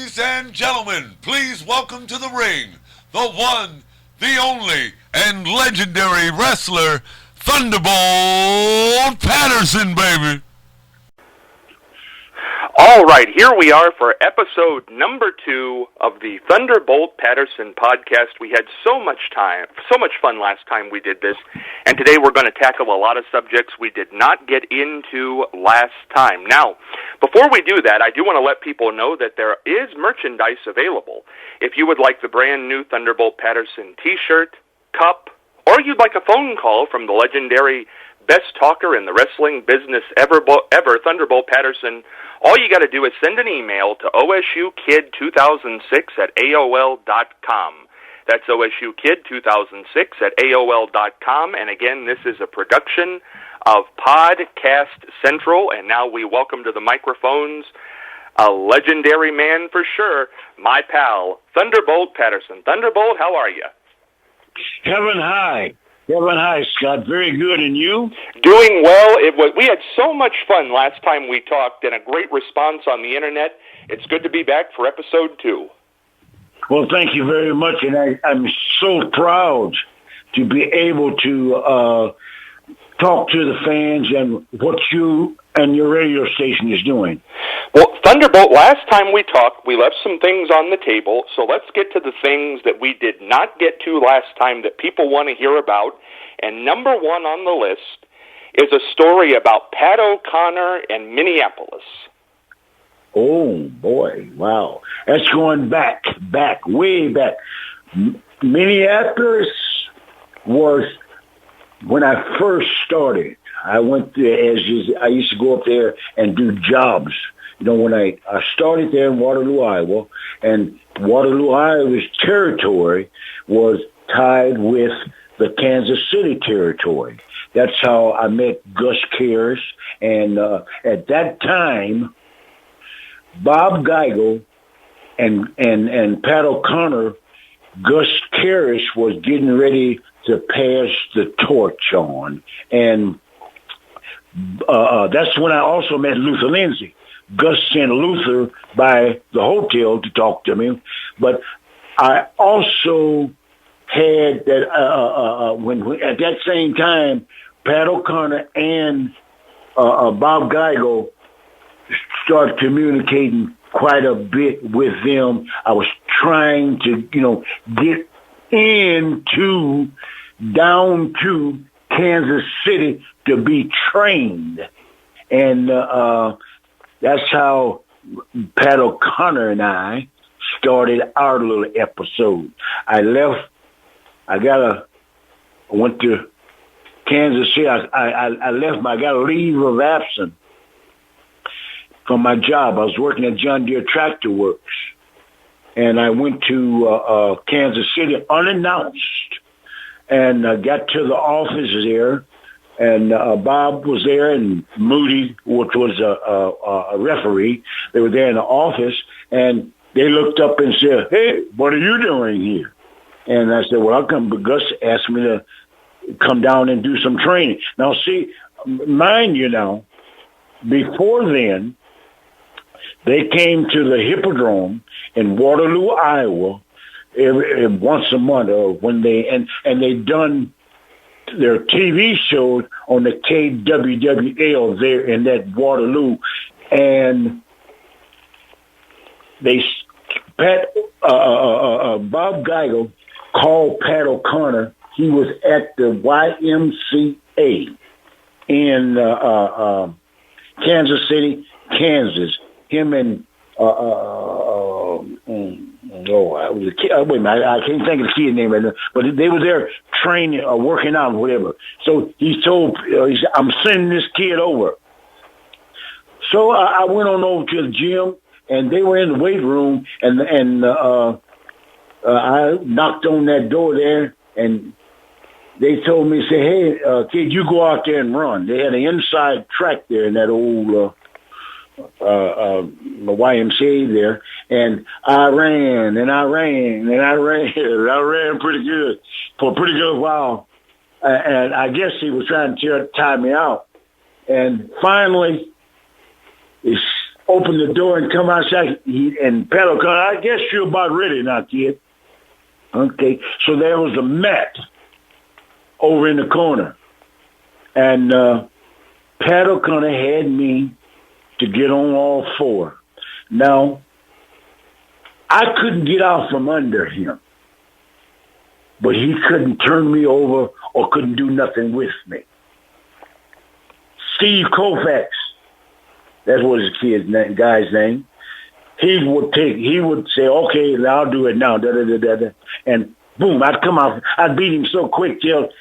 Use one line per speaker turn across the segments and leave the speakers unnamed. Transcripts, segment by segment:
Ladies and gentlemen, please welcome to the ring the one, the only, and legendary wrestler, Thunderbolt Patterson, baby.
All right, here we are for episode number 2 of the Thunderbolt Patterson podcast. We had so much fun last time we did this, and today we're going to tackle a lot of subjects we did not get into last time. Now, before we do that, I do want to let people know that there is merchandise available. If you would like the brand new Thunderbolt Patterson t-shirt, cup, or you'd like a phone call from the legendary best talker in the wrestling business ever, Thunderbolt Patterson, all you got to do is send an email to osukid2006@aol.com. That's osukid2006@aol.com. And again, this is a production of Podcast Central. And now we welcome to the microphones a legendary man for sure, my pal, Thunderbolt Patterson. Thunderbolt, how are you?
Heaven high, Scott. Very good, and you?
Doing well. We had so much fun last time we talked, and a great response on the internet. It's good to be back for episode 2.
Well, thank you very much, and I'm so proud to be able to talk to the fans and what you and your radio station is doing.
Well, Thunderbolt, last time we talked, we left some things on the table, so let's get to the things that we did not get to last time that people want to hear about. And number 1 on the list is a story about Pat O'Connor and Minneapolis.
Oh, boy, wow. That's going back, way back. Minneapolis was when I first started. I went there I used to go up there and do jobs. You know, when I started there in Waterloo, Iowa, and Waterloo, Iowa's territory was tied with the Kansas City territory. That's how I met Gus Karras. And at that time, Bob Geigel and Pat O'Connor, Gus Karras was getting ready to pass the torch on. And that's when I also met Luther Lindsay. Gus sent Luther by the hotel to talk to me, but I also had that when at that same time, Pat O'Connor and Bob Geigel started communicating quite a bit with them. I was trying to, get down to Kansas City to be trained. And that's how Pat O'Connor and I started our little episode. I went to Kansas City. I left. I got a leave of absence from my job. I was working at John Deere Tractor Works. And I went to Kansas City unannounced and got to the office there. And Bob was there, and Moody, which was a referee, they were there in the office, and they looked up and said, "Hey, what are you doing here?" And I said, "Well, I'll come, but Gus asked me to come down and do some training." Now, see, mind you now, before then, they came to the Hippodrome in Waterloo, Iowa, once a month, or when they done their TV shows on the KWWL there in that Waterloo, and Bob Geigel called Pat O'Connor. He was at the YMCA in Kansas City, Kansas. Him and I can't think of the kid's name right now, but they were there training or working out or whatever. So he told, he said, "I'm sending this kid over." So I went on over to the gym, and they were in the weight room, and I knocked on that door there, and they told me, say, "Hey, kid, you go out there and run." They had an inside track there in that old YMCA there, and I ran pretty good for a pretty good while, and I guess he was trying to tie me out. And finally, open the door and come outside. And Pat O'Connor, I guess you're about ready now, kid. Okay, so there was a mat over in the corner. And Pat O'Connor had me to get on all four. Now, I couldn't get out from under him, but he couldn't turn me over or couldn't do nothing with me. Steve Koufax, that's what his guy's name. He would say, okay, I'll do it now, and boom, I'd come out. I'd beat him so quick till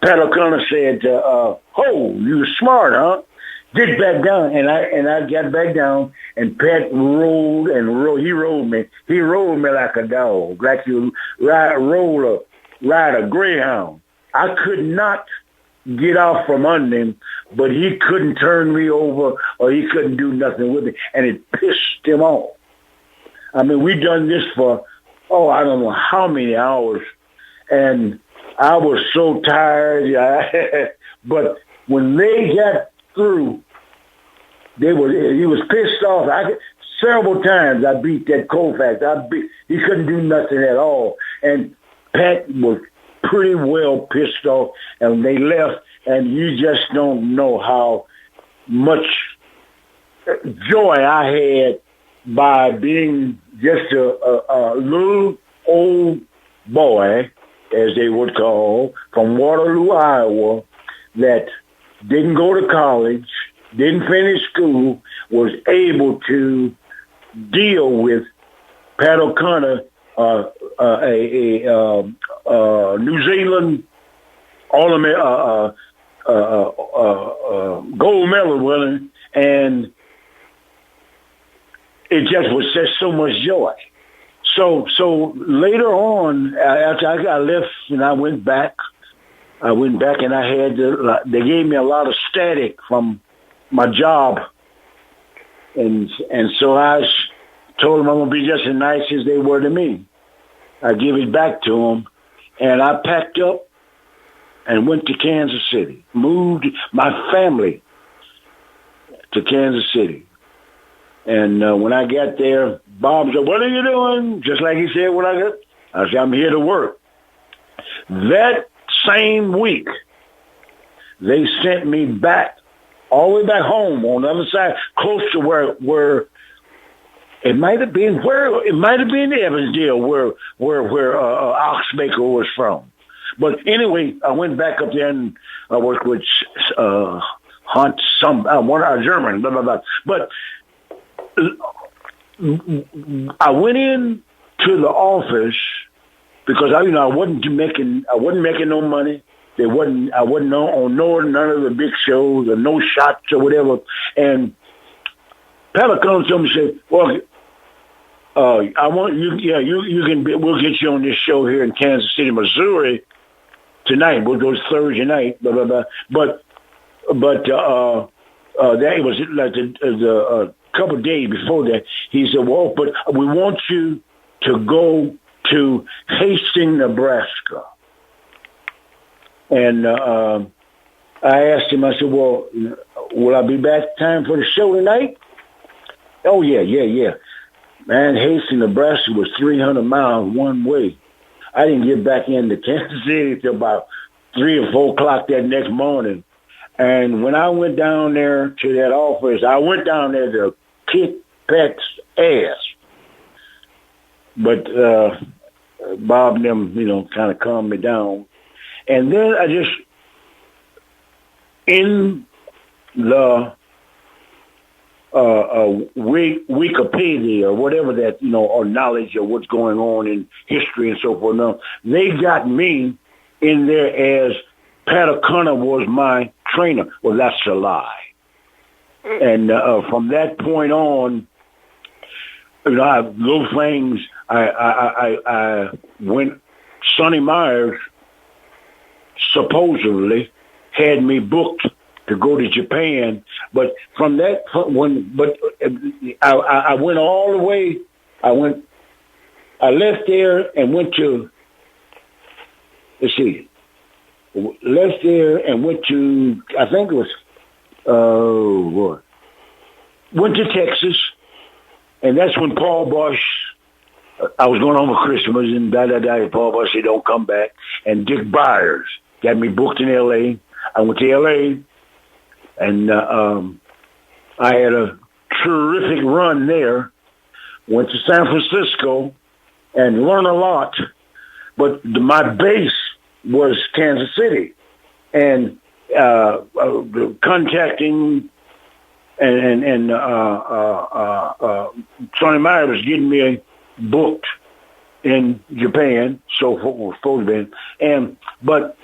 Pat O'Connor said, "Oh, you smart, huh? Get back down." And I got back down, and Pat rolled and rolled. He rolled me. He rolled me like a dog, like you ride a greyhound. I could not get out from under him, but he couldn't turn me over or he couldn't do nothing with me, and it pissed him off. I mean, we done this for, I don't know how many hours, and I was so tired. But when they got through, he was pissed off. Several times I beat that Koufax. He couldn't do nothing at all. And Pat was pretty well pissed off, and they left, and you just don't know how much joy I had by being just a little old boy, as they would call, from Waterloo, Iowa, that didn't go to college, didn't finish school, was able to deal with Pat O'Connor, New Zealand gold medal winner, and it just was just so much joy. So later on, after I left and I went back and I had they gave me a lot of static from my job, and so I told them I'm gonna be just as nice as they were to me. I give it back to them, and I packed up and went to Kansas City. Moved my family to Kansas City. And when I got there, Bob said, "What are you doing?" Just like he said when I said, "I'm here to work." That same week, they sent me back, all the way back home on the other side, close to where it might have been Evansdale, where Oxbaker was from. But anyway, I went back up there and I worked with Hunt, a German, blah blah blah. But I went in to the office because I wasn't making no money. I wasn't on none of the big shows or no shots or whatever. And Pat O'Connor told me, said, "Well, I want you. Yeah, you can. We'll get you on this show here in Kansas City, Missouri tonight. We'll go Thursday night, blah blah blah." But that was like the couple of days before that. He said, "Well, but we want you to go to Hastings, Nebraska." And I asked him, I said, "Well, will I be back time for the show tonight?" "Oh, yeah. Man, Hastings, Nebraska was 300 miles one way. I didn't get back into Kansas City till about 3 or 4 o'clock that next morning. And when I went down there to that office, I went down there to kick Pat's ass. But Bob and them, kind of calmed me down. And then I just, in the Wikipedia or whatever that, or knowledge of what's going on in history and so forth, now, they got me in there as Pat O'Connor was my trainer. Well, that's a lie. And from that point on, those things, I went, Sonny Myers supposedly had me booked to go to Japan, but from that I went all the way. I left there and went to. Left there and went to. I think it was. Went to Texas And that's when Paul Bosch, I was going home for Christmas, and Paul Bosch said, don't come back. And Dick Byers got me booked in L.A. I went to L.A., and I had a terrific run there. Went to San Francisco and learned a lot. But my base was Kansas City. And contacting and Sonny Meyer was getting me booked in Japan, so forth. But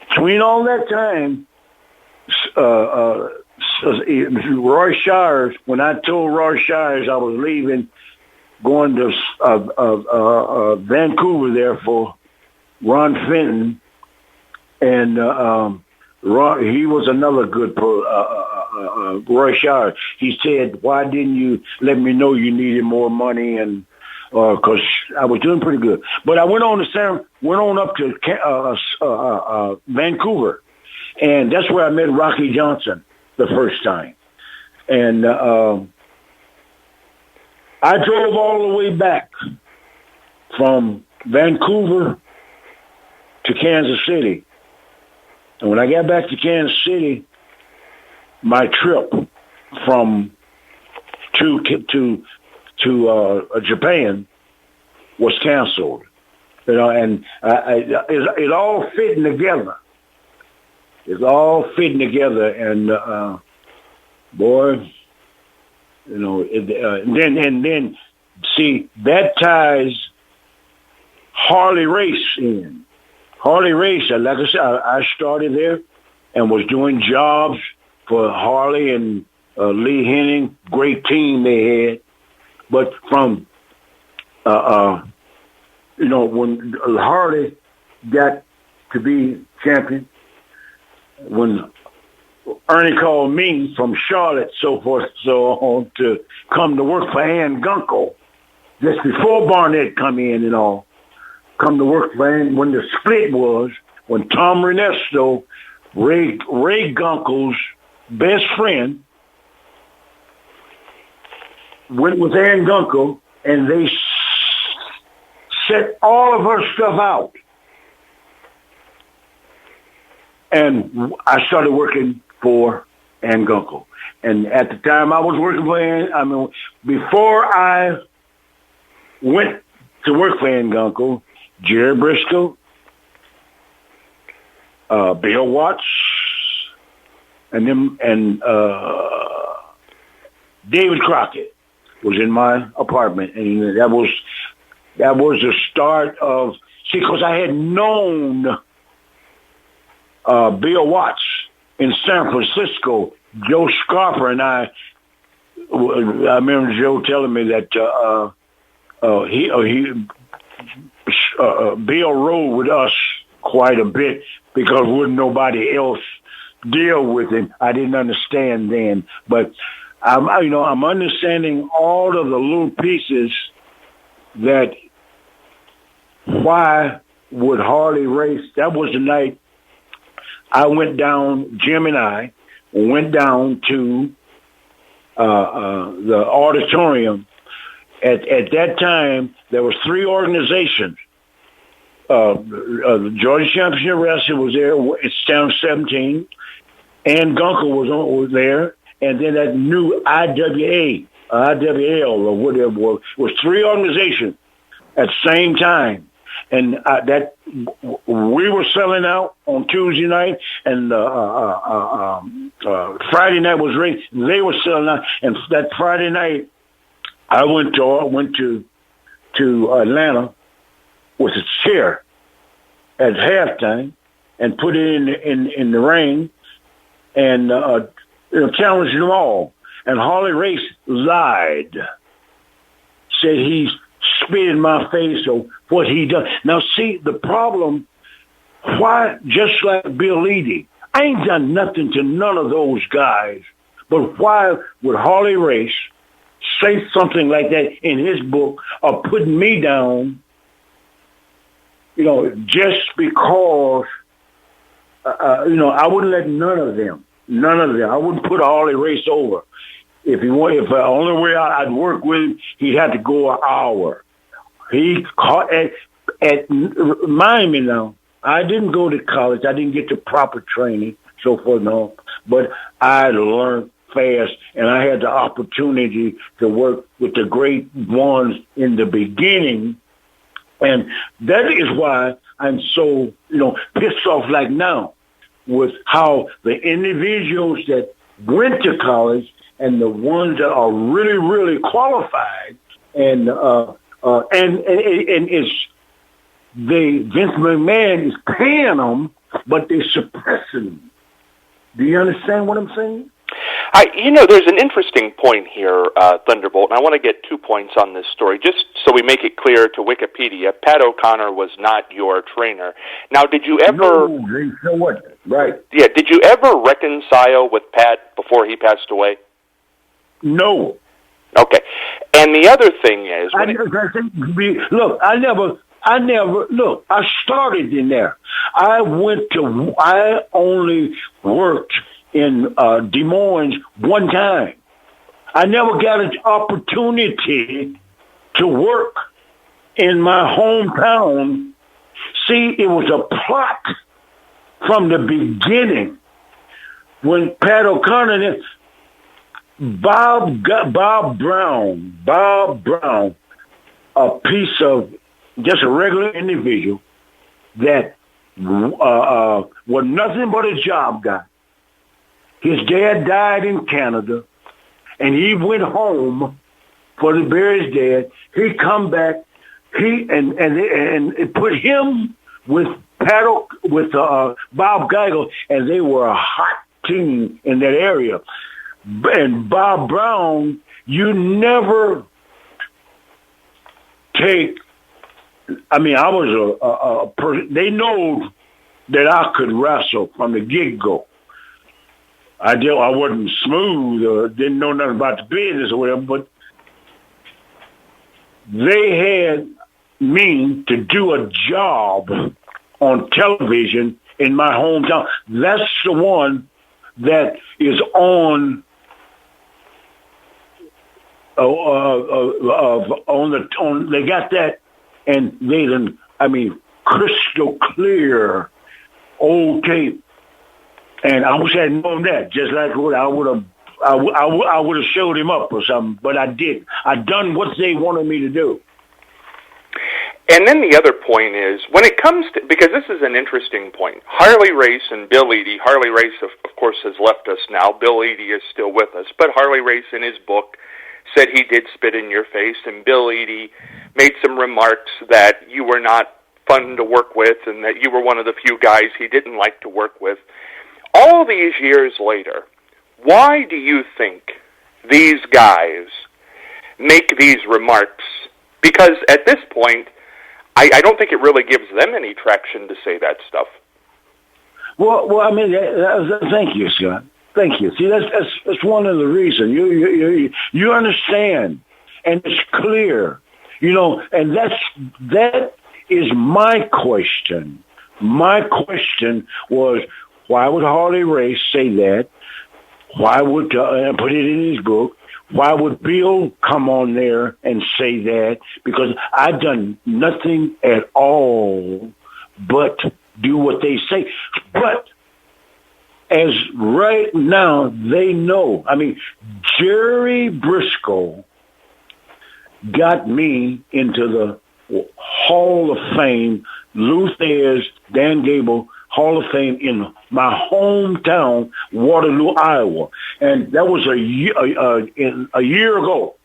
between all that time, Roy Shires, when I told Roy Shires I was leaving, going to Vancouver there for Ron Fenton, and he was another good Roy Shires. He said, "Why didn't you let me know you needed more money?" And because I was doing pretty good, but I went on up to Vancouver, and that's where I met Rocky Johnson the first time, and I drove all the way back from Vancouver to Kansas City. And when I got back to Kansas City, my trip from to Japan was canceled. And it all fitting together. It's all fitting together, and boy, and then see that ties Harley Race in. Harley Race, like I said, I started there and was doing jobs for Harley and Lee Henning. Great team they had. But from, when Harley got to be champion, when Ernie called me from Charlotte, so forth, so on, to come to work for Ann Gunkel, just before Barnett come in and all. Come to work for Ann, when the split was, when Tom Ernesto, Ray Gunkel's best friend, went with Ann Gunkel, and they set all of her stuff out. And I started working for Ann Gunkel. And at the time I was working for Ann, before I went to work for Ann Gunkel, Jerry Briscoe, Bill Watts, and David Crockett was in my apartment, and that was the start of. See, because I had known Bill Watts in San Francisco. Joe Scarper and I remember Joe telling me that Bill rode with us quite a bit because wouldn't nobody else deal with him. I didn't understand then, but I'm understanding all of the little pieces that why would Harley race. That was the night I went down, Jim and I went down to the auditorium. At that time, there was 3 organizations. The Georgia Championship Wrestling was there. It's down 17. Ann Gunkel was there. And then that new IWL or whatever was 3 organizations at the same time. And that we were selling out on Tuesday night, and Friday night was race. They were selling out, and that Friday night, I went to Atlanta with a chair at halftime and put it in the ring and challenged them all. And Harley Race lied, said he's spit in my face or what he done. Now, see, the problem, why, just like Bill Eadie, I ain't done nothing to none of those guys, but why would Harley Race say something like that in his book or putting me down, just because, I wouldn't let none of them, I wouldn't put Harley Race over. if the only way I'd work with him, he'd have to go an hour. He caught remind me now, I didn't go to college. I didn't get the proper training, so forth and all. But I learned fast, and I had the opportunity to work with the great ones in the beginning. And that is why I'm so, pissed off like now with how the individuals that went to college and the ones that are really, really qualified and it's Vince McMahon is paying them, but they're suppressing them. Do you understand what I'm saying?
There's an interesting point here, Thunderbolt, and I want to get 2 points on this story, just so we make it clear to Wikipedia. Pat O'Connor was not your trainer. Now, did you ever...
No, they so what? Right.
Yeah, did you ever reconcile with Pat before he passed away?
No.
Okay. And the other thing is... I started in there. I only worked in Des Moines one time. I never got an opportunity to work in my hometown. See, it was a plot from the beginning. When Pat O'Connor, Bob Brown, a piece of just a regular individual that was nothing but a job guy. His dad died in Canada, and he went home for to bury his dad. He come back, and it put him with Bob Geigel, and they were a hot team in that area. And Bob Brown, you never take. I mean, I was a person. They know that I could wrestle from the get-go. I wasn't smooth or didn't know nothing about the business or whatever, but they had me to do a job on television in my hometown. That's the one that is on they got that, and crystal clear old tape. And I wish I had known that. Just like what I would have showed him up or something. But I did. I done what they wanted me to do. And then the other point is, when it comes to, because this is an interesting point, Harley Race and Bill Eadie. Harley Race, of course, has left us now. Bill Eadie is still with us. But Harley Race, in his book, said he did spit in your face. And Bill Eadie made some remarks that you were not fun to work with and that you were one of the few guys he didn't like to work with. All these years later, why do you think these guys make these remarks? Because at this point, I don't think it really gives them any traction to say that stuff.
Well, I mean, thank you, Scott. Thank you. See, that's one of the reasons. You understand, and it's clear, and that is my question. My question was, why would Harley Race say that? Why would put it in his book? Why would Bill come on there and say that? Because I've done nothing at all but do what they say. But as right now, they know. I mean, Jerry Briscoe got me into the Hall of Fame, Lou Thayer's, Dan Gable Hall of Fame in my hometown, Waterloo, Iowa. And that was a year ago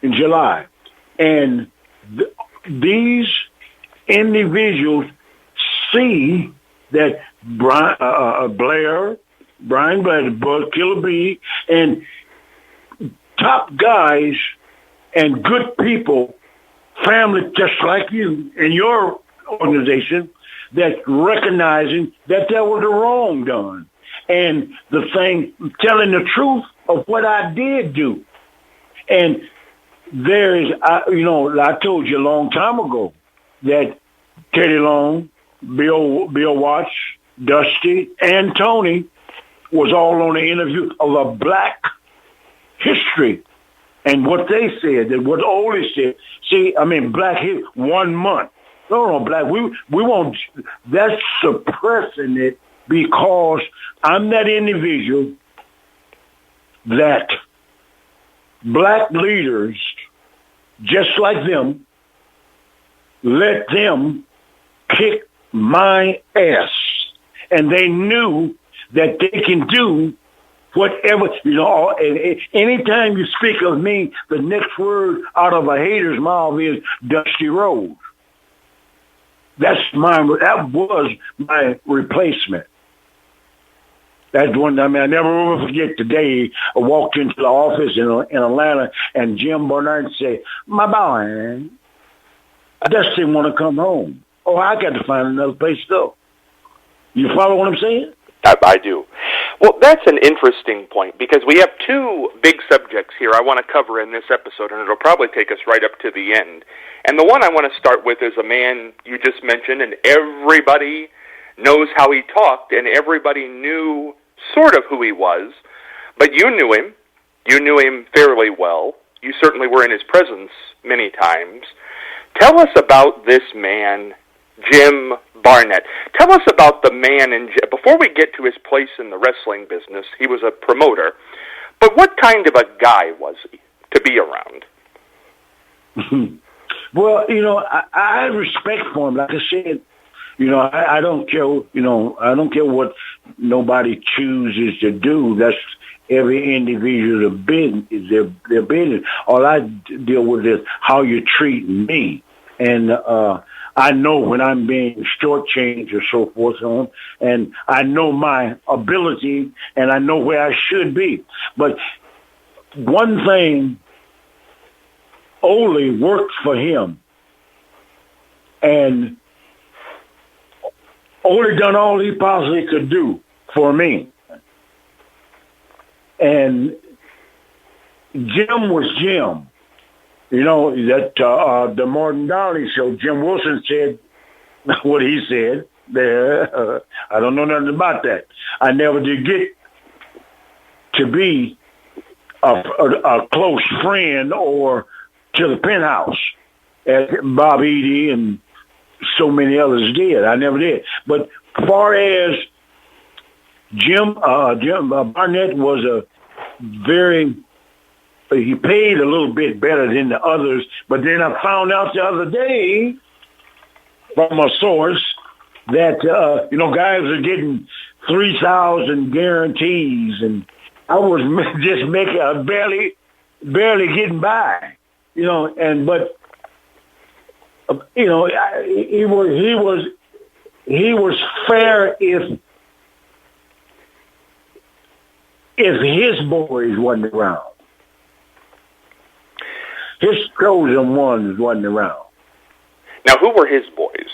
in July. And these individuals see that Brian Blair, Bud Killer B, and top guys and good people, family just like you and your organization, that's recognizing that there was a wrong done. And the thing, telling the truth of what I did do. And I told you a long time ago that Teddy Long, Bill Watts, Dusty, and Tony was all on the interview of a black history and what they said and what Ole said. See, I mean, Black hit 1 month. No, Black, we won't. That's suppressing it because I'm that individual that Black leaders, just like them, let them kick my ass. And they knew that they can do whatever, and anytime you speak of me, the next word out of a hater's mouth is Dusty Rhodes. That was my replacement. That's one. I mean, I never will forget the day I walked into the office in Atlanta, and Jim Barnett said, "My boy, I just didn't want to come home. Oh, I got to find another place to go." You follow what I'm saying?
I do. Well, that's an interesting point because we have two big subjects here I want to cover in this episode, and it'll probably take us right up to the end. And the one I want to start with is a man you just mentioned, and everybody knows how he talked, and everybody knew sort of who he was, but you knew him. You knew him fairly well. You certainly were in his presence many times. Tell us about this man, Jim Barnett. Tell us about the man, before we get to his place in the wrestling business, he was a promoter, but what kind of a guy was he to be around?
Well, I have respect for him. Like I said, I don't care, I don't care what nobody chooses to do. That's every individual's business, their business. All I deal with is how you treat me. And I know when I'm being shortchanged or so forth on, and I know my ability, and I know where I should be. But one thing, Ole worked for him, and Ole done all he possibly could do for me. And Jim was Jim. That the Morton Downey show, Jim Wilson said what he said there. I don't know nothing about that. I never did get to be a close friend or to the penthouse as Bob Eady and so many others did. I never did. But far as Jim Barnett was he paid a little bit better than the others, but then I found out the other day from a source that, guys are getting 3,000 guarantees, and I was just making barely getting by, he was fair if his boys wasn't around. His chosen ones wasn't around.
Now, who were his boys?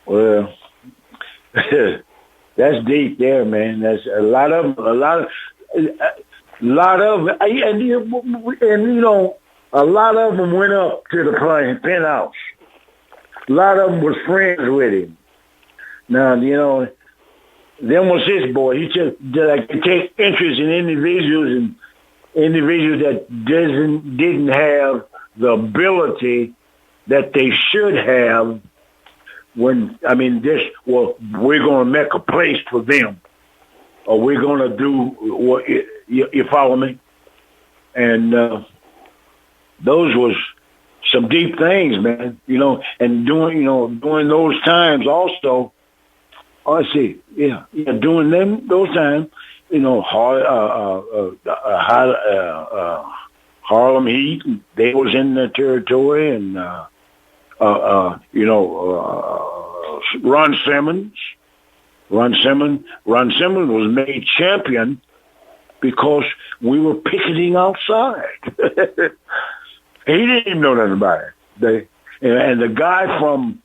Well, that's deep there, man. That's a lot of, and a lot of them went up to the penthouse. A lot of them was friends with him. Now, them was his boy. He just take interest in individuals that didn't have the ability that they should have we're going to make a place for them, or we're going to do what, you follow me? And those was some deep things, man, and during those times also, during those times, Harlem Heat, they was in the territory, and Ron Simmons was made champion because we were picketing outside. He didn't even know nothing about it. And the guy from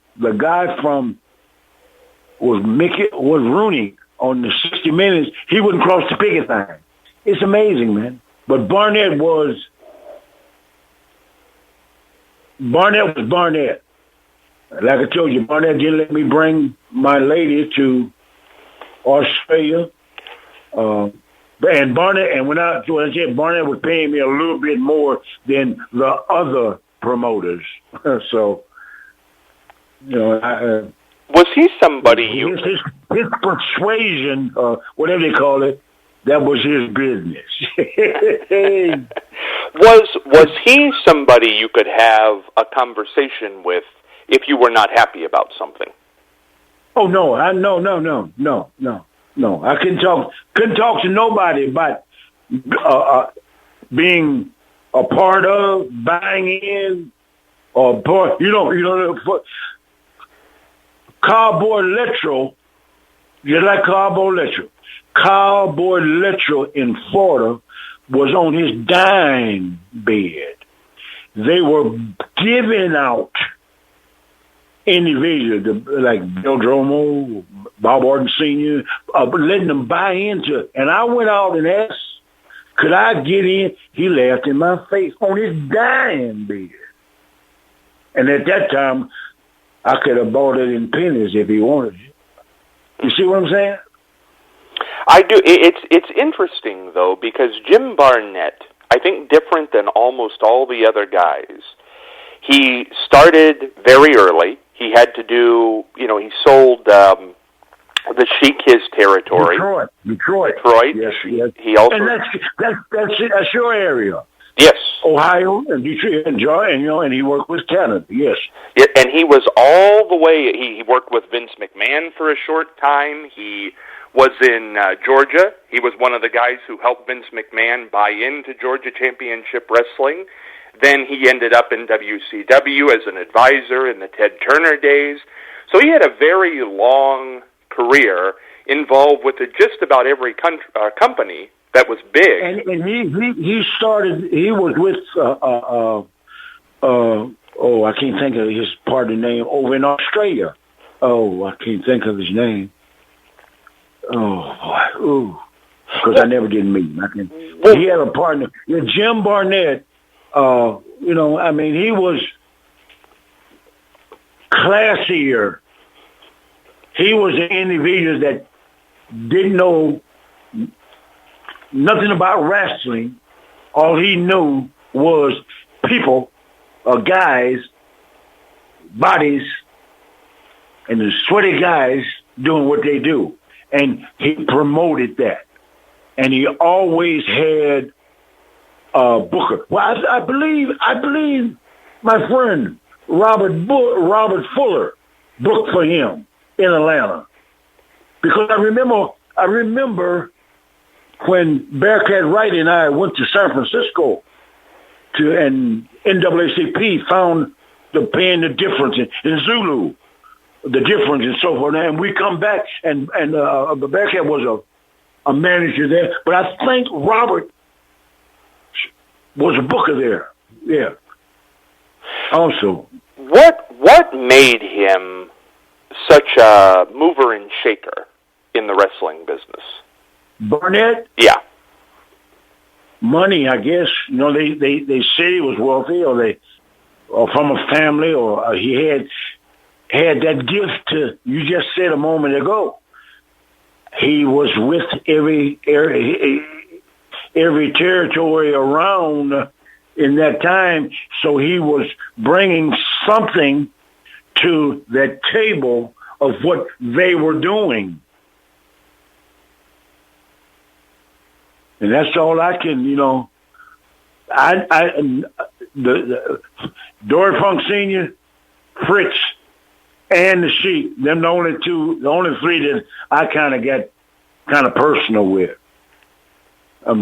was Rooney on the 60 Minutes. He wouldn't cross the picket line. It's amazing, man. But Barnett was Barnett. Like I told you, Barnett didn't let me bring my lady to Australia. And Barnett, and when I said Barnett was paying me a little bit more than the other promoters. So,
was he somebody
his persuasion, whatever they call it, that was his business.
Was he somebody you could have a conversation with if you were not happy about something?
Oh no! No. I couldn't talk to nobody about being a part of, buying in, or part. Cowboy Electro, just like Cowboy Electro. Cowboy Electro in Florida was on his dying bed. They were giving out individuals like Bill Dromo, Bob Orton Sr., letting them buy into it. And I went out and asked, could I get in? He laughed in my face on his dying bed. And at that time, I could have bought it in pennies if he wanted it. You see what I'm saying?
I do. It's interesting, though, because Jim Barnett, I think different than almost all the other guys, he started very early. He had to do, he sold the Sheik his territory.
Detroit. Yes.
He also,
and that's your area.
Yes.
Ohio and Detroit and he worked with Canada. Yes.
Yeah, and he was all the way. He worked with Vince McMahon for a short time. He was in Georgia. He was one of the guys who helped Vince McMahon buy into Georgia Championship Wrestling. Then he ended up in WCW as an advisor in the Ted Turner days. So he had a very long career involved with just about every company that was big.
And he started. He was with I can't think of his partner name over in Australia. Oh, I can't think of his name. Oh boy, because I never did meet him. He had a partner, Jim Barnett. He was classier. He was an individual that didn't know nothing about wrestling. All he knew was people, guys, bodies, and the sweaty guys doing what they do. And he promoted that. And he always had Booker. Well, I believe my friend Robert Fuller booked for him in Atlanta. Because I remember when Bearcat Wright and I went to San Francisco and NAACP found paying the difference in Zulu, the difference and so forth. And we come back and Bearcat was a manager there. But I think Robert was a booker there. Yeah. Also.
What made him such a mover and shaker in the wrestling business?
Barnett?
Yeah.
Money, I guess. They say he was wealthy or from a family or he had that gift to, you just said a moment ago. He was with every territory around in that time, so he was bringing something to that table of what they were doing. And that's all I can, the Dory Funk Sr., Fritz, and the Sheik, them the only three that I kind of got kind of personal with.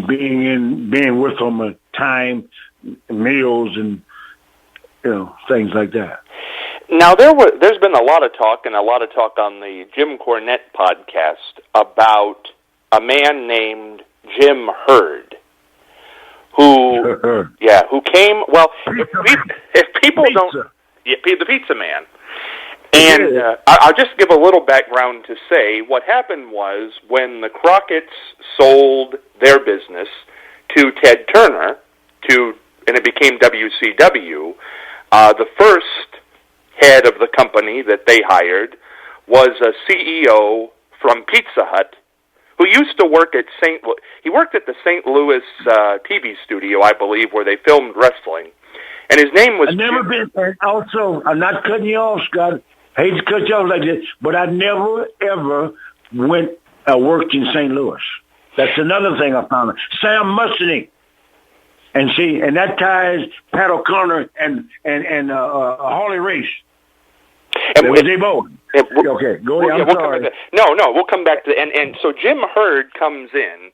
Being with them at time, meals, and things like that.
Now there's been a lot of talk on the Jim Cornette podcast about a man named Jim Hurd, who came. Well, if people don't, the Pizza Man. And I'll just give a little background to say what happened was when the Crockett's sold their business to Ted Turner, and it became WCW, the first head of the company that they hired was a CEO from Pizza Hut who used to work at he worked at the St. Louis TV studio, I believe, where they filmed wrestling. And his name was...
I've never been, and also, I'm not cutting you off, Scott. Hate to cut you off like this, but I never, ever worked in St. Louis. That's another thing I found. Sam Mustaney. And see, and that ties Pat O'Connor and Harley Race.
And
they both. Okay, go ahead. I'm sorry.
No, we'll come back to and so Jim Hurd comes in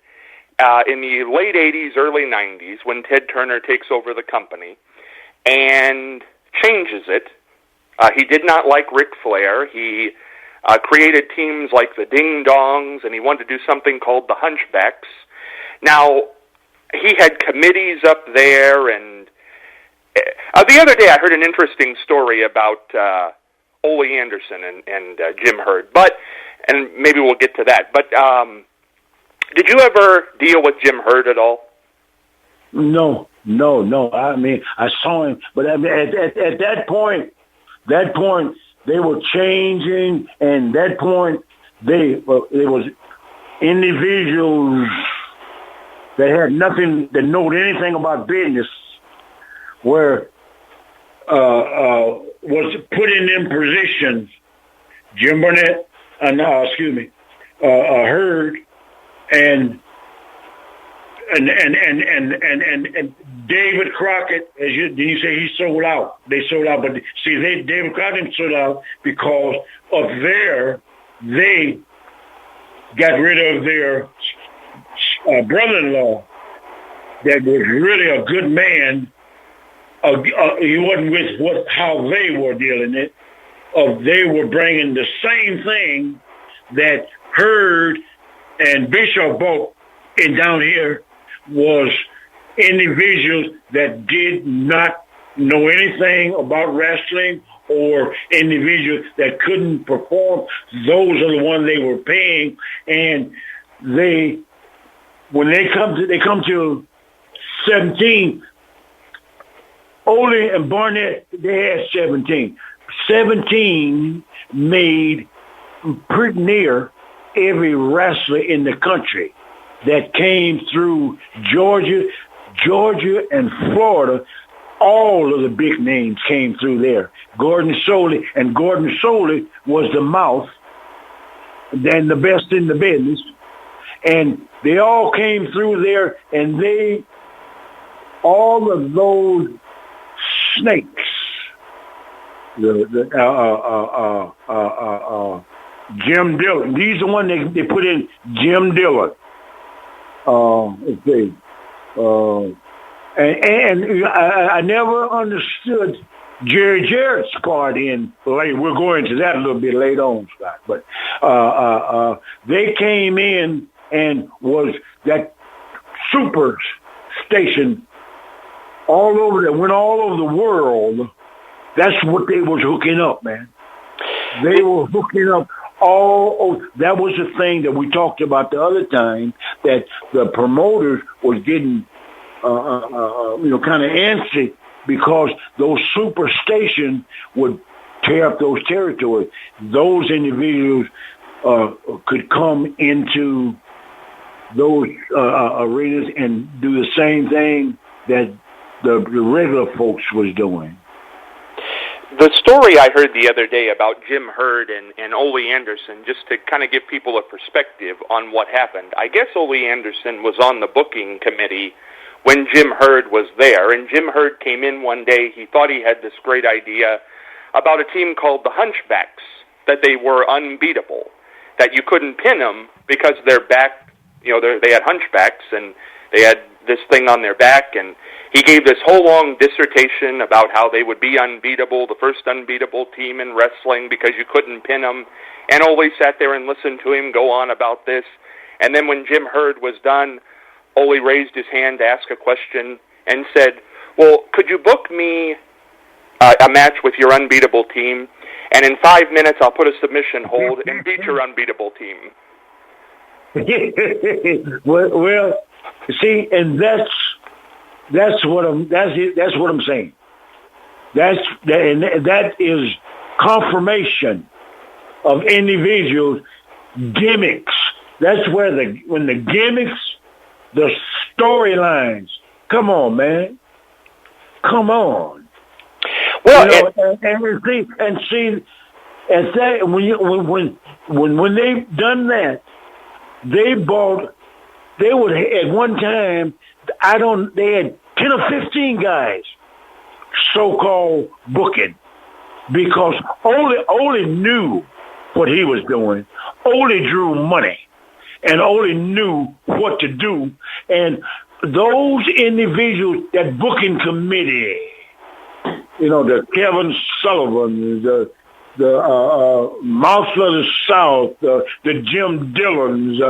the late 80s, early 90s when Ted Turner takes over the company and changes it. He did not like Ric Flair. He created teams like the Ding Dongs, and he wanted to do something called the Hunchbacks. Now, he had committees up there, and the other day I heard an interesting story about Ole Anderson and Jim Hurd, and maybe we'll get to that. But did you ever deal with Jim Hurd at all?
No. I mean, I saw him, but I mean, at that point, they were changing, and that point, it was individuals that had nothing, that know anything about business, where was put in them positions. Jim Barnett, Hurd, and David Crockett, did you say he sold out? They sold out, but see, David Crockett sold out because up there they got rid of their brother-in-law that was really a good man. He wasn't with how they were dealing it. They were bringing the same thing that Hurd and Bishop bought in down here, was individuals that did not know anything about wrestling, or individuals that couldn't perform. Those are the ones they were paying, and when they come to 17. Ole and Barnett, they had 17. 17 made pretty near every wrestler in the country that came through Georgia and Florida. All of the big names came through there. Gordon Soley was the mouth, then the best in the business. And they all came through there, and all of those snakes, Jim Dillon. These are the ones they put in Jim Dillon. And I never understood Jerry Jarrett's part in. We'll go into that a little bit later on, Scott. But they came in and was that super station all over. That went all over the world. That's what they was hooking up, man. They were hooking up that was the thing that we talked about the other time, that the promoters was getting, kind of antsy because those super stations would tear up those territories. Those individuals could come into those arenas and do the same thing that the regular folks was doing.
The story I heard the other day about Jim Hurd and Ole Anderson, just to kind of give people a perspective on what happened. I guess Ole Anderson was on the booking committee when Jim Hurd was there, and Jim Hurd came in one day. He thought he had this great idea about a team called the Hunchbacks, that they were unbeatable, that you couldn't pin them because their back, they had hunchbacks, and they had this thing on their back, and he gave this whole long dissertation about how they would be unbeatable, the first unbeatable team in wrestling because you couldn't pin them. And Ole sat there and listened to him go on about this. And then when Jim Hurd was done, Ole raised his hand to ask a question and said, well, could you book me a match with your unbeatable team? And in 5 minutes, I'll put a submission hold and beat your unbeatable team.
Well, see, and that's what I'm saying. That is confirmation of individuals, gimmicks. That's where when the gimmicks, the storylines. Come on, man. Come on.
Well,
you know, and see, when they've done that, they would at one time, they had 10 or 15 guys, so-called booking, because Ole knew what he was doing. Ole drew money, and Ole knew what to do. And those individuals, that booking committee, the Kevin Sullivan, the Mouthful of the South, the Jim Dillons,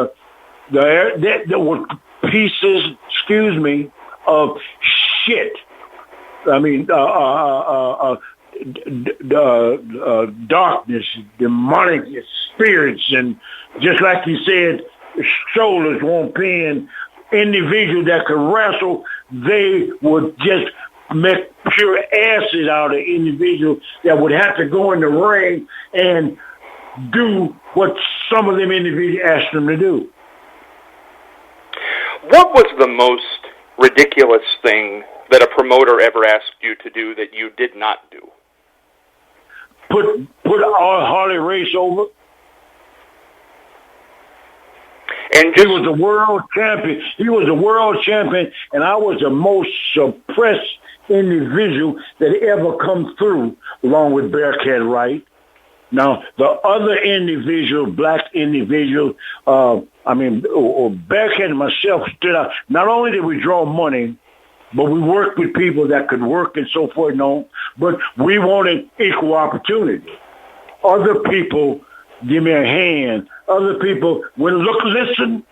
there were pieces, of shit. I mean, darkness, demonic spirits, and just like you said, shoulders won't pin. Individuals that could wrestle, they would just make pure asses out of individuals that would have to go in the ring and do what some of them individuals asked them to do.
What was the most ridiculous thing that a promoter ever asked you to do that you did not do?
Put Harley Race over.
And
he was a world champion. He was a world champion, and I was the most suppressed individual that ever come through, along with Bearcat Wright. Now, the other individual, black individual, Bearcat and myself stood out. Not only did we draw money, but we worked with people that could work and so forth, but we wanted equal opportunity. Other people give me a hand. Other people listen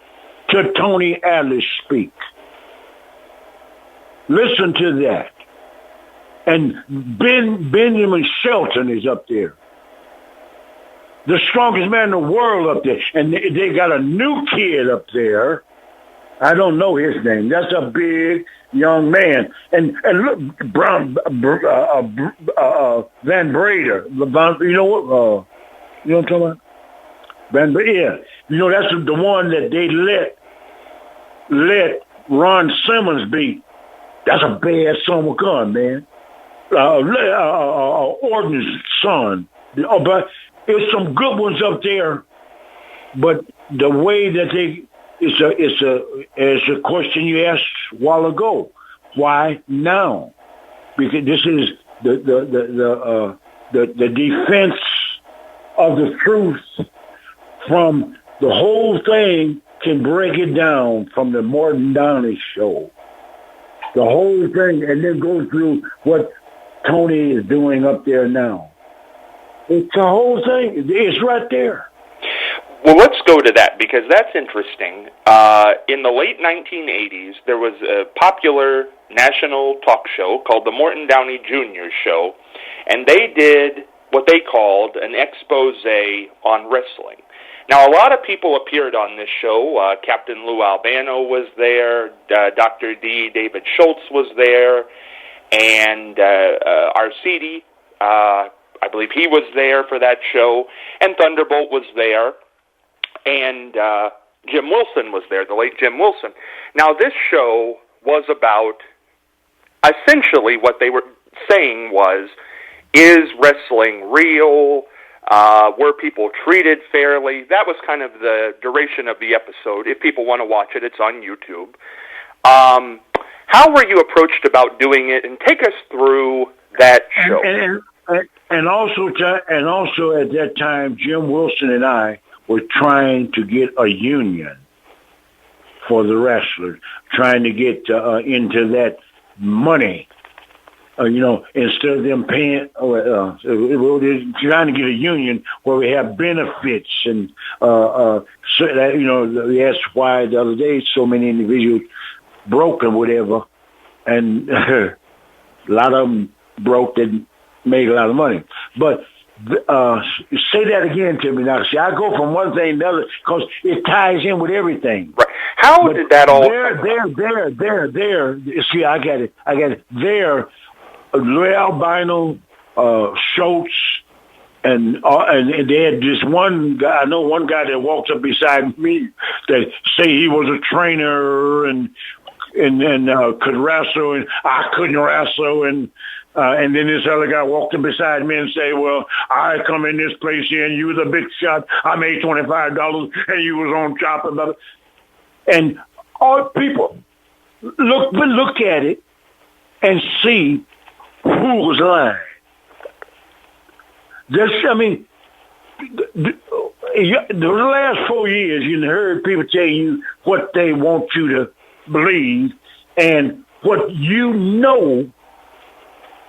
to Tony Atlas speak. Listen to that. And Benjamin Shelton is up there. The strongest man in the world up there. And they got a new kid up there. I don't know his name. That's a big young man. And look, Van Brader. You know what? You know what I'm talking about? Van Brader. Yeah. That's the one that they let Ron Simmons beat. That's a bad son of a gun, man. Orton's son. But there's some good ones up there. But the way that it's a question you asked a while ago. Why now? Because this is the defense of the truth from the whole thing can break it down from the Morton Downey show. The whole thing, and then go through what Tony is doing up there now. It's the whole thing. It's right there.
Well, let's go to that, because that's interesting. In the late 1980s, there was a popular national talk show called the Morton Downey Jr. Show, and they did what they called an expose on wrestling. Now, a lot of people appeared on this show. Captain Lou Albano was there. Dr. D. David Schultz was there. And Arcidi, I believe he was there for that show. And Thunderbolt was there. And Jim Wilson was there, the late Jim Wilson. Now, this show was about, essentially what they were saying was, is wrestling real? Were people treated fairly? That was kind of the duration of the episode. If people want to watch it, it's on YouTube. How were you approached about doing it? And take us through that show.
And also at that time, Jim Wilson and I were trying to get a union for the wrestlers, trying to get into that money. Instead of them paying, we're trying to get a union where we have benefits and, so that, they asked why the other day so many individuals broke or whatever, and a lot of them broke that made a lot of money. But say that again to me now. See, I go from one thing to the other because it ties in with everything.
Right. How did that all?
There. See, I got it. There. Lou Albino, Schultz, they had this one guy. I know one guy that walked up beside me that say he was a trainer and could wrestle, and I couldn't wrestle, and then this other guy walked up beside me and say, "Well, I come in this place here, and you was a big shot. I made $25, and you was on top of it." And all people look at it and see who was lying. The last 4 years, you heard people tell you what they want you to believe, and what you know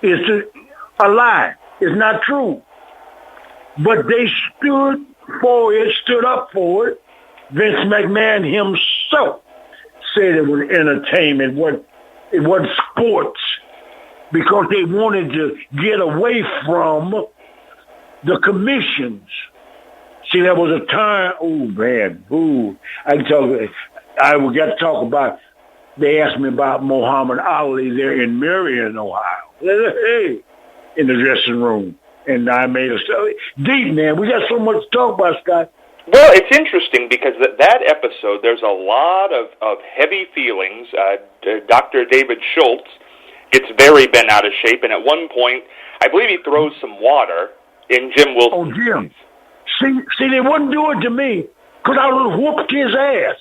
is a lie. It's not true. But they stood up for it. Vince McMahon himself said it was entertainment, it wasn't sports, because they wanted to get away from the commissions. See, there was a time, I got to talk about, they asked me about Muhammad Ali there in Marion, Ohio, in the dressing room. And I made a story. Deep, man, we got so much to talk about, Scott.
Well, it's interesting because that episode, there's a lot of heavy feelings. Dr. David Schultz gets very bent out of shape, and at one point, I believe he throws some water in Jim Wilson's
face. Jim. See, they wouldn't do it to me, because I would have whooped his ass.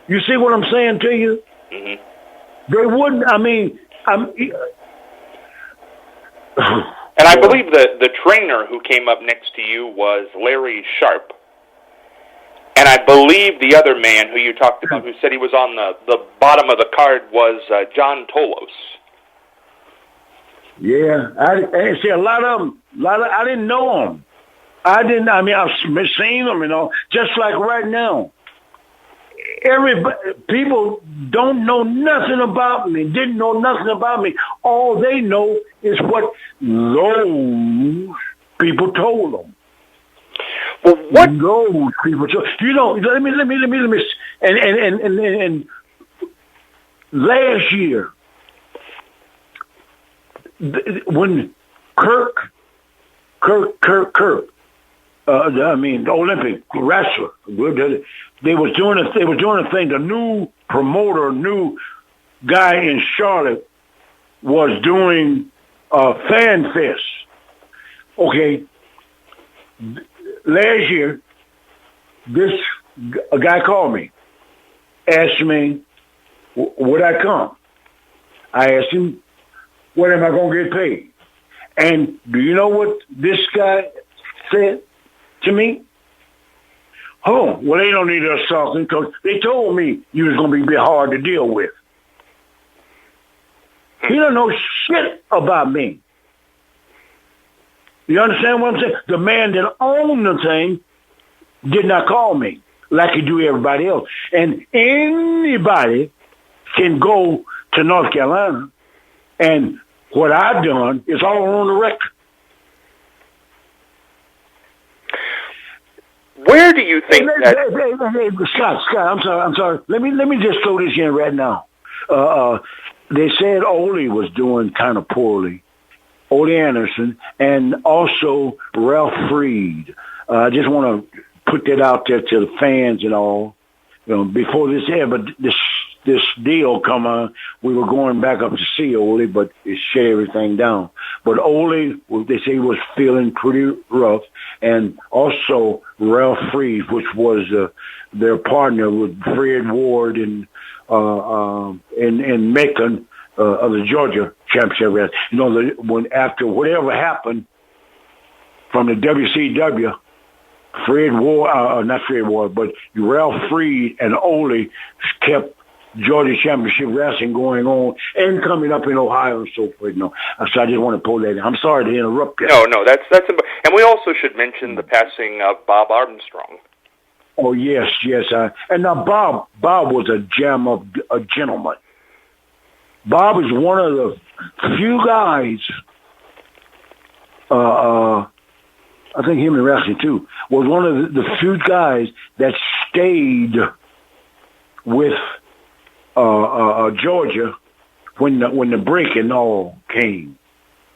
You see what I'm saying to you?
Mm-hmm.
They wouldn't,
And I believe the trainer who came up next to you was Larry Sharp. And I believe the other man who you talked about, who said he was on the bottom of the card, was John Tolos.
Yeah, I see a lot of them. I didn't know them. I've seen them, just like right now. People don't know nothing about me, didn't know nothing about me. All they know is what those people told them.
Well, what
those people told let me and last year when Kirk, the Olympic wrestler, they was doing a thing. The new promoter, new guy in Charlotte, was doing Fan Fest. Okay, last year, a guy called me, asked me, would I come? I asked him, what am I going to get paid? And do you know what this guy said to me? Oh, well, they don't need us talking, because they told me you was going to be hard to deal with. He don't know shit about me. You understand what I'm saying? The man that owned the thing did not call me like he do everybody else. And anybody can go to North Carolina, and what I've done is all on the record.
Where do you think that...
Hey, Scott, I'm sorry. Let me just throw this in right now. They said Ole was doing kind of poorly. Ole Anderson, and also Ralph Freed. I just want to put that out there to the fans and all. Before this air, but this deal come on, we were going back up to see Ole, but it shut everything down. But Ole, they say, was feeling pretty rough, and also Ralph Freed, which was their partner with Fred Ward in Macon of the Georgia Championship. After whatever happened from the WCW, not Fred Ward, but Ralph Freed and Ole kept Georgia Championship Wrestling going on and coming up in Ohio and so forth. So I just want to pull that in. I'm sorry to interrupt you.
No, that's and we also should mention the passing of Bob Armstrong.
Oh yes. And now Bob was a gentleman. Bob is one of the few guys. I think him and wrestling too was one of the few guys that stayed with Georgia when the break and all came.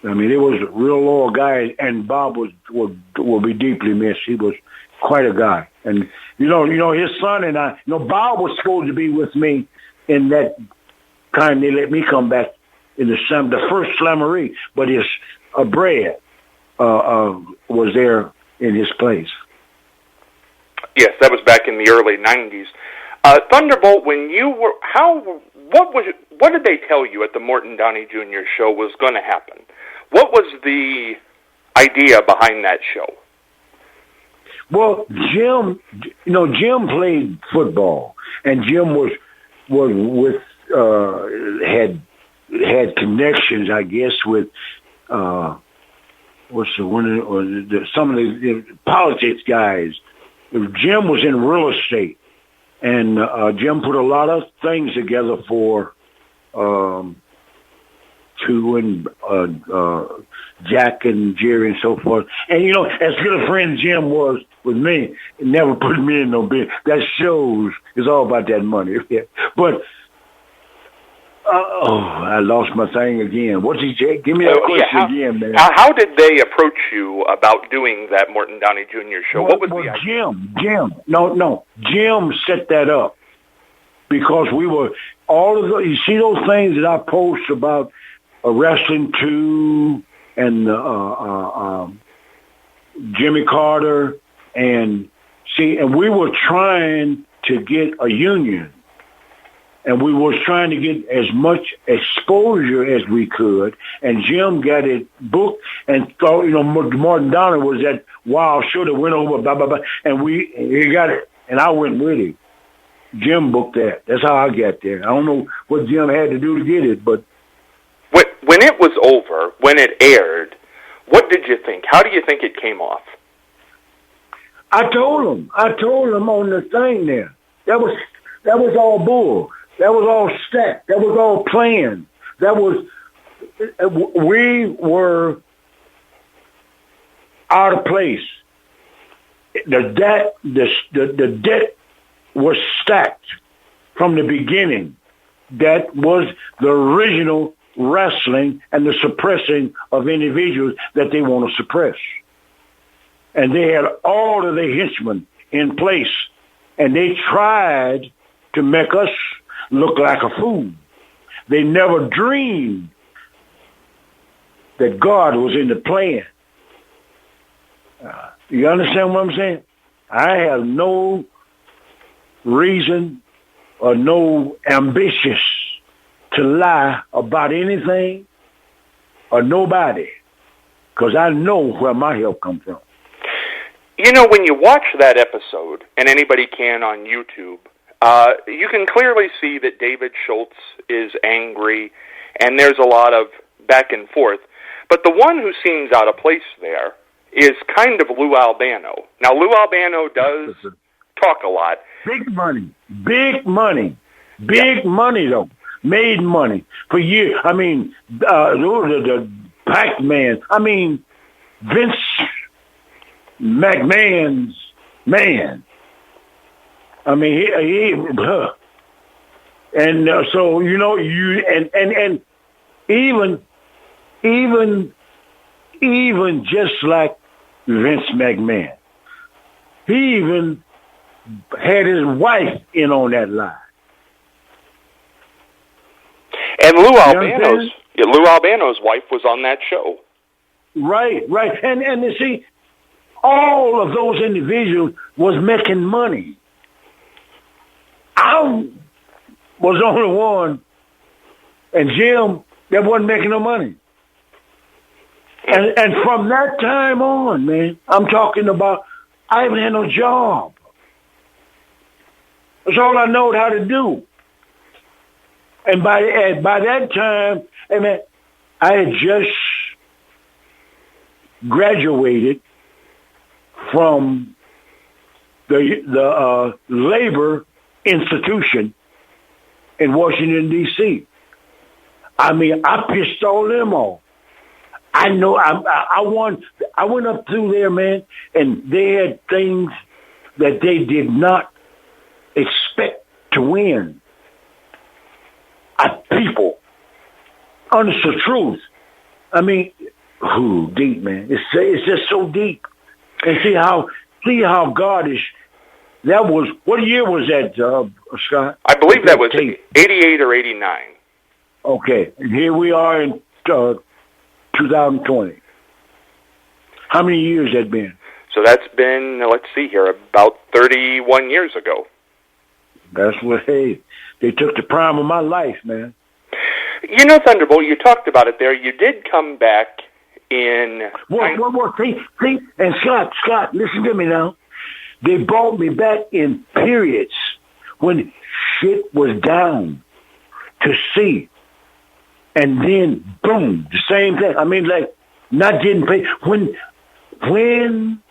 I mean, it was a real loyal guy, and Bob will be deeply missed. He was quite a guy. And, you know, his son and I, Bob was supposed to be with me in that time they let me come back in the first Slamboree, but his Brad was there in his place.
Yes, that was back in the early 90s. Thunderbolt, when you were, what did they tell you at the Morton Downey Jr. show was going to happen? What was the idea behind that show?
Well, Jim played football, and Jim was with had connections, I guess, with some of the politics guys. Jim was in real estate, and Jim put a lot of things together for Two and Jack and Jerry and so forth. And, as good a friend Jim was with me, it never put me in no bid. That shows it's all about that money. But, I lost my thing again. What's he say? Give me that question again, man.
How did they approach you about doing that Morton Downey Jr. show? What was the idea? Jim set that up because we were you see those things that I post about Wrestling 2 and Jimmy Carter and we were trying to get a union. And we was trying to get as much exposure as we could. And Jim got it booked and thought, Morton Downey was that wild show that went over, blah, blah, blah. And he got it. And I went with him. Jim booked that. That's how I got there. I don't know what Jim had to do to get it, but. When it was over, when it aired, what did you think? How do you think it came off?
I told him on the thing there. That was all bull. That was all stacked. That was all planned. We were out of place. The debt was stacked from the beginning. That was the original wrestling and the suppressing of individuals that they want to suppress. And they had all of their henchmen in place, and they tried to make us look like a fool. They never dreamed that God was in the plan. You understand what I'm saying? I have no reason or no ambitions to lie about anything or nobody, because I know where my help comes from.
When you watch that episode, and anybody can on YouTube, you can clearly see that David Schultz is angry, and there's a lot of back and forth. But the one who seems out of place there is kind of Lou Albano. Now, Lou Albano does talk a lot.
Big money, though. Made money for years. I mean, the Pac-Man. I mean, Vince McMahon's man. I mean, he and so and even just like Vince McMahon, he even had his wife in on that lie.
And Lou Albano's wife was on that show.
Right. And you see, all of those individuals was making money. I was the only one, and Jim, that wasn't making no money. And from that time on, man, I'm talking about I haven't had no job. That's all I know how to do. And by that time, man, I had just graduated from the labor institution in Washington, D.C. I mean, I pissed all them off. I know I went up through there, man, and they had things that they did not expect to win. People, honest the truth. I mean, Ooh, deep, man. It's just so deep. And see how God is. That was, what year was that, Scott?
I believe that was 88 or 89.
Okay, and here we are in 2020. How many years that been?
So that's been, let's see here, about 31 years ago.
That's what, hey, they took the prime of my life, man.
You know, Thunderbolt, you talked about it there. You did come back in...
What? See, and Scott, listen to me now. They brought me back in periods when shit was down to see. And then, boom, the same thing. I mean, like, not getting paid. When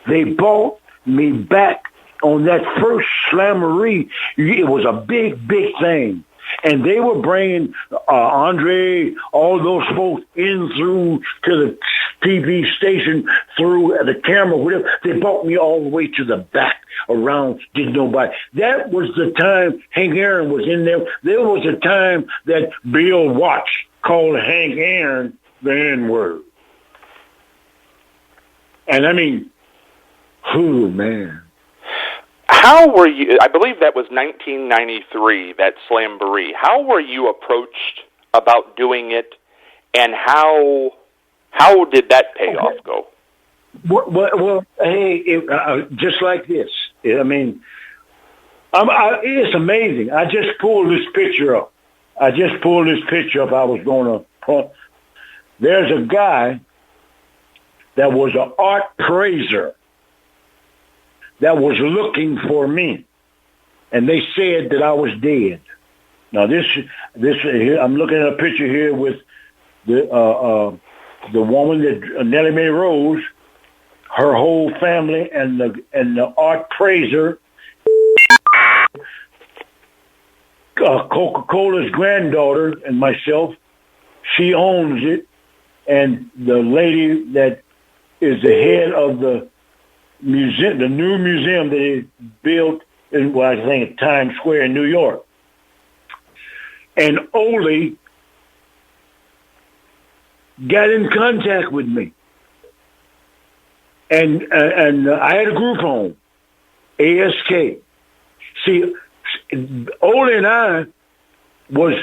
they brought me back on that first slammeree, it was a big, big thing. And they were bringing Andre, all those folks in through to the TV station, through the camera, whatever. They brought me all the way to the back around, didn't nobody. That was the time Hank Aaron was in there. There was a time that Bill Watts called Hank Aaron the N-word. And I mean, oh, man.
How were you, I believe that was 1993, that Slamboree. How were you approached about doing it, and how did that payoff go?
Well, hey, just like this. I mean, it's amazing. I just pulled this picture up. I was going to... There's a guy that was an art praiser that was looking for me, and they said that I was dead. Now this here, I'm looking at a picture here with the woman that Nellie Mae Rose, her whole family, and the art praiser, Coca-Cola's granddaughter, and myself. She owns it, and the lady that is the head of the museum, the new museum that he built in, well, I think Times Square in New York. And Ole got in contact with me, and I had a group home, ASK. See, Ole and I was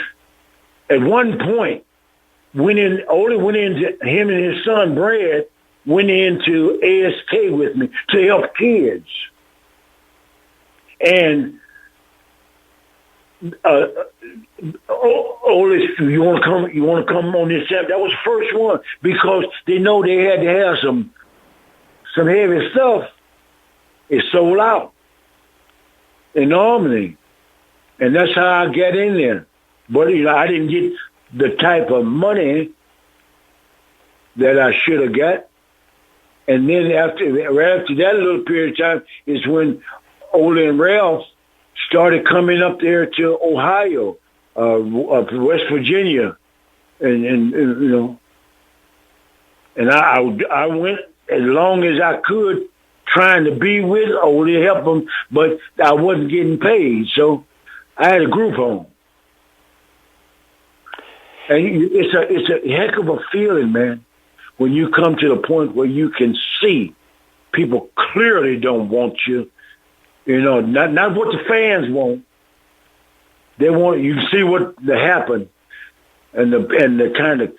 at one point Ole went into, him and his son Brad went into ASK with me to help kids. And Ole, you want to come on this app? That was the first one, because they know they had to have some heavy stuff. It sold out in Albany, and that's how I got in there. But I didn't get the type of money that I should have got. And then right after that little period of time is when Ole and Ralph started coming up there to Ohio, up to West Virginia, and you know, and I went as long as I could, trying to be with Ole to help him, but I wasn't getting paid, so I had a group home. And it's a heck of a feeling, man, when you come to the point where you can see people clearly don't want you. You know, not what the fans want. They want you to see what happened, and the kind of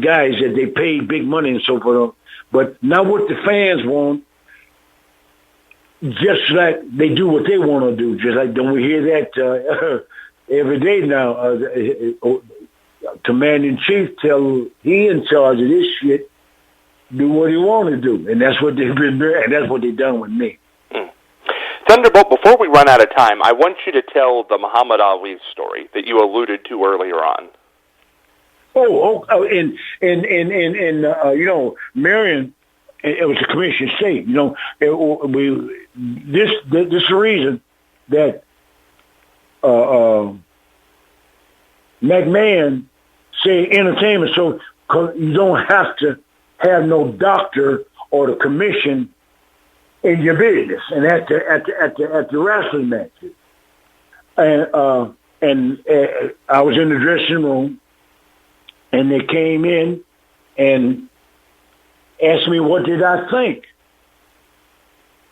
guys that they paid big money and so forth. But not what the fans want. Just like they do what they want to do. Just like, don't we hear that every day now? Commander-in-Chief he in charge of this shit, do what he want to do, and that's what they've been doing, and that's what they've done with me.
Thunderbolt, before we run out of time, I want you to tell the Muhammad Ali story that you alluded to earlier on.
And you know, Marion, it was a commission state. You know, this is the reason that McMahon say entertainment, so you don't have to have no doctor or the commission in your business, and at the wrestling matches. And I was in the dressing room, and they came in, and asked me what did I think.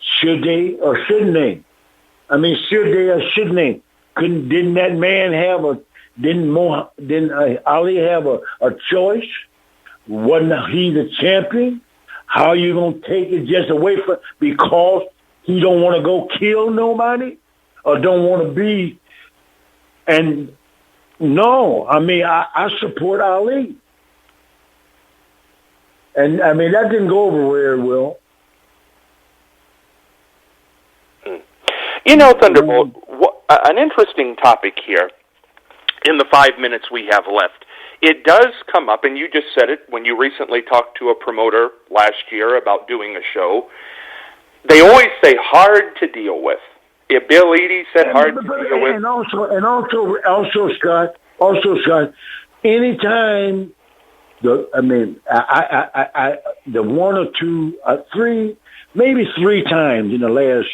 Should they or shouldn't they? I mean, should they or shouldn't they? Didn't that man have didn't Ali have a choice? Wasn't he the champion? How are you going to take it just away from, because he don't want to go kill nobody or don't want to be? And no, I mean, I support Ali. And I mean, that didn't go over very well.
You know, Thunderbolt, an interesting topic here in the 5 minutes we have left. It does come up, and you just said it when you recently talked to a promoter last year about doing a show. They always say hard to deal with. If Bill Eadie said hard to deal with.
And also, Scott, anytime the one or two, maybe three times in the last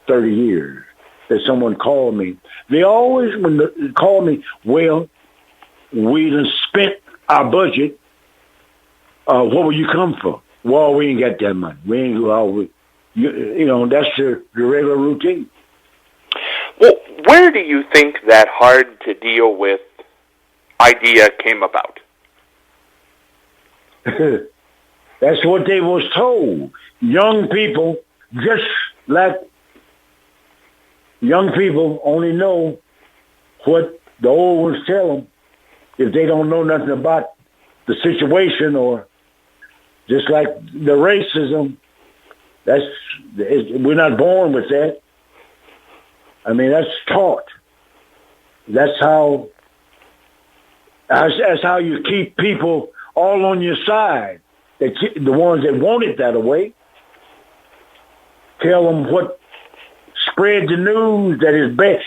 30 years that someone called me, they always, when they call me, well, we done spent our budget. What will you come for? Well, we ain't got that money. We ain't that's the regular routine.
Well, where do you think that hard to deal with idea came about?
That's what they was told. Young people, just like young people, only know what the old ones tell them. If they don't know nothing about the situation, or just like the racism, we're not born with that. I mean, that's taught. That's how you keep people all on your side. The ones that want it that way. Tell them spread the news that is bad,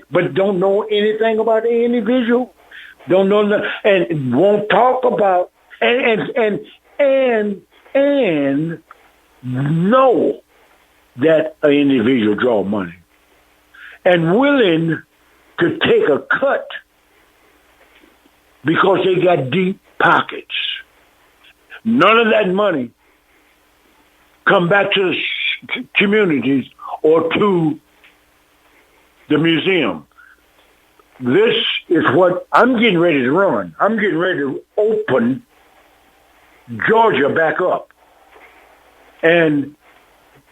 but don't know anything about the individual. Don't know and won't talk about and know that an individual draw money and willing to take a cut because they got deep pockets. None of that money come back to the communities or to the museum. This is what I'm getting ready to run. I'm getting ready to open Georgia back up. And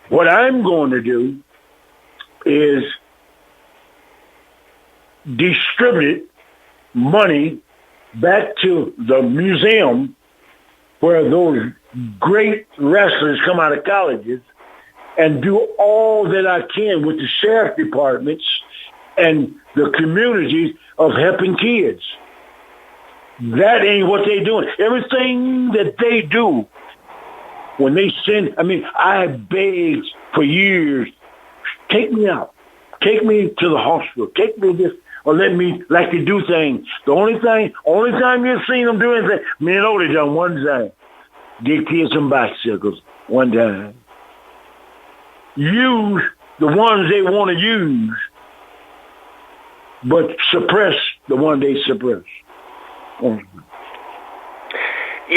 what I'm going to do is distribute money back to the museum where those great wrestlers come out of colleges, and do all that I can with the sheriff departments and the communities of helping kids. That ain't what they doing. Everything that they do, when they send, I begged for years, take me out. Take me to the hospital. Take me this, or let me, like they do things. The only time you've seen them do anything, me and Odie done one time. Give kids some bicycles one time. Use the ones they want to use, but suppress the one they suppress.
You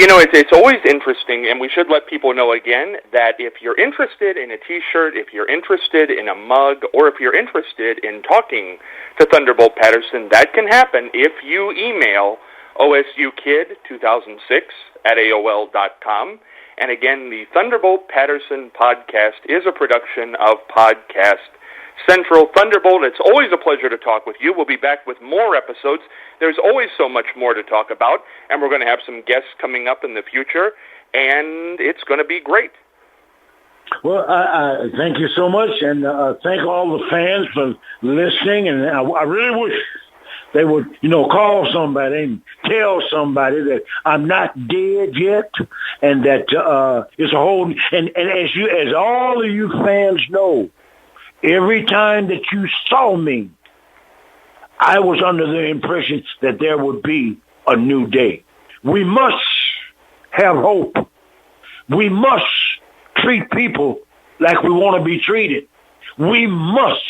know, it's always interesting, and we should let people know again that if you're interested in a T-shirt, if you're interested in a mug, or if you're interested in talking to Thunderbolt Patterson, that can happen if you email osukid2006@aol.com. And again, the Thunderbolt Patterson podcast is a production of Podcast Central. Thunderbolt, it's always a pleasure to talk with you. We'll be back with more episodes. There's always so much more to talk about, and we're going to have some guests coming up in the future, and it's going to be great.
Well, I thank you so much, and thank all the fans for listening, and I really wish they would, call somebody and tell somebody that I'm not dead yet, and that it's a whole. And as all of you fans know, every time that you saw me, I was under the impression that there would be a new day. We must have hope. We must treat people like we want to be treated. We must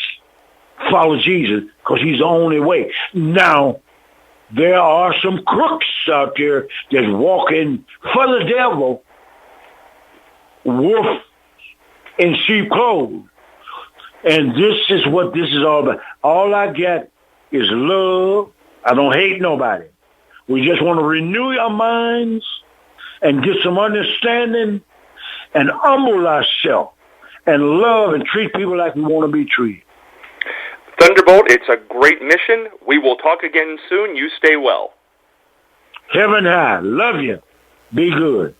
follow Jesus because he's the only way. Now, there are some crooks out there that's walking for the devil, wolf in sheep clothes. And this is what this is all about. All I get is love. I don't hate nobody. We just want to renew our minds and get some understanding and humble ourselves and love and treat people like we want to be treated.
Thunderbolt, it's a great mission. We will talk again soon. You stay well.
Heaven high. Love you. Be good.